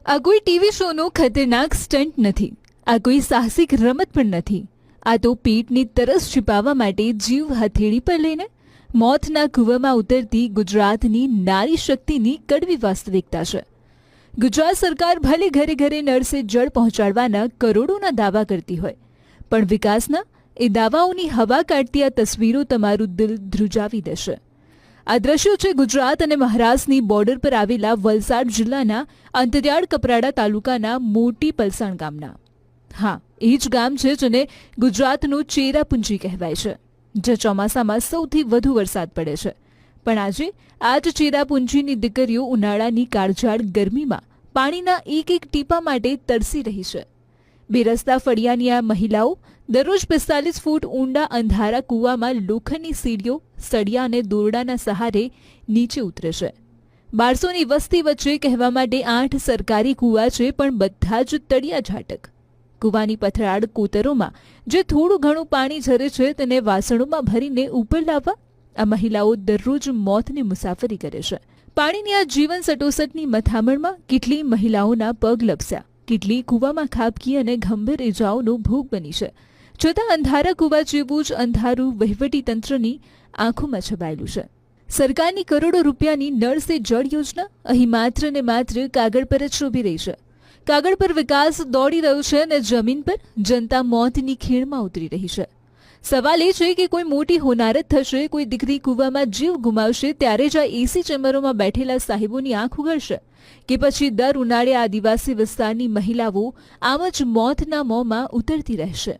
આ કોઈ ટીવી શોનો ખતરનાક સ્ટન્ટ નથી. આ કોઈ સાહસિક રમત પણ નથી. આ તો પેટની તરસ છુપાવવા માટે જીવ હથેળી પર લઈને મોતના કૂવામાં ઉતરતી ગુજરાતની નારી શક્તિની કડવી વાસ્તવિકતા છે. ગુજરાત સરકાર ભલે ઘરે ઘરે નળ સે જળ પહોંચાડવાના કરોડોના દાવા કરતી હોય, પણ વિકાસના એ દાવાઓની હવા કાઢતી આ તસવીરો તમારું દિલ ધ્રુજાવી દેશે. આ દ્રશ્યો છે ગુજરાત અને મહારાષ્ટ્રની બોર્ડર પર આવેલા વલસાડ જિલ્લાના અંતરિયાળ કપરાડા તાલુકાના મોટી પલસાણ ગામના. હા, એ જ ગામ છે જેને ગુજરાતનું ચેરાપુંજી કહેવાય છે, જે ચોમાસામાં સૌથી વધુ વરસાદ પડે છે. પણ આજે આ જ ચેરાપુંજીની દીકરીઓ ઉનાળાની કાળઝાળ ગરમીમાં પાણીના એક એક ટીપા માટે તરસી રહી છે. બેરસ્તા ફળિયાની આ મહિલાઓ દરરોજ 45 ફૂટ ઊંડા અંધારા કૂવામાં લોખંડની સીડીઓ, સળિયા અને દોરડાના સહારે નીચે ઉતરે છે. 1200ની વસ્તી વચ્ચે કહેવા માટે 8 સરકારી કૂવા છે, પણ બધા જ તળિયા ઝાટક. કૂવાની પથરાળ કોતરોમાં જે થોડું ઘણું પાણી ઝરે છે તેને વાસણોમાં ભરીને ઉપર લાવવા આ મહિલાઓ દરરોજ મોતની મુસાફરી કરે છે. પાણીની આ જીવન સટોસટની મથામણમાં કેટલી મહિલાઓના પગ લપસ્યા, કેટલી કૂવામાં ખાબકી અને ગંભીર ઇજાઓનો ભોગ બની છે. છતાં અંધારા કૂવા જેવું જ અંધારું વહીવટીતંત્રની આંખોમાં છવાયેલું છે. સરકારની કરોડો રૂપિયાની નળ સે જળ યોજના અહીં માત્ર ને માત્ર કાગળ પર જ શોભી રહી છે. કાગળ પર વિકાસ દોડી રહ્યો છે અને જમીન પર જનતા મોતની ખીણમાં ઉતરી રહી છે. સવાલ એ છે કે કોઈ મોટી હોનારત થશે, કોઈ દીકરી કૂવામાં જીવ ગુમાવશે ત્યારે જ આ એસી ચેમ્બરોમાં બેઠેલા સાહેબોની આંખ ઉઘડશે, કે પછી દર ઉનાળે આદિવાસી વિસ્તારની મહિલાઓ આમ જ મોતના મોંમાં ઉતરતી રહેશે.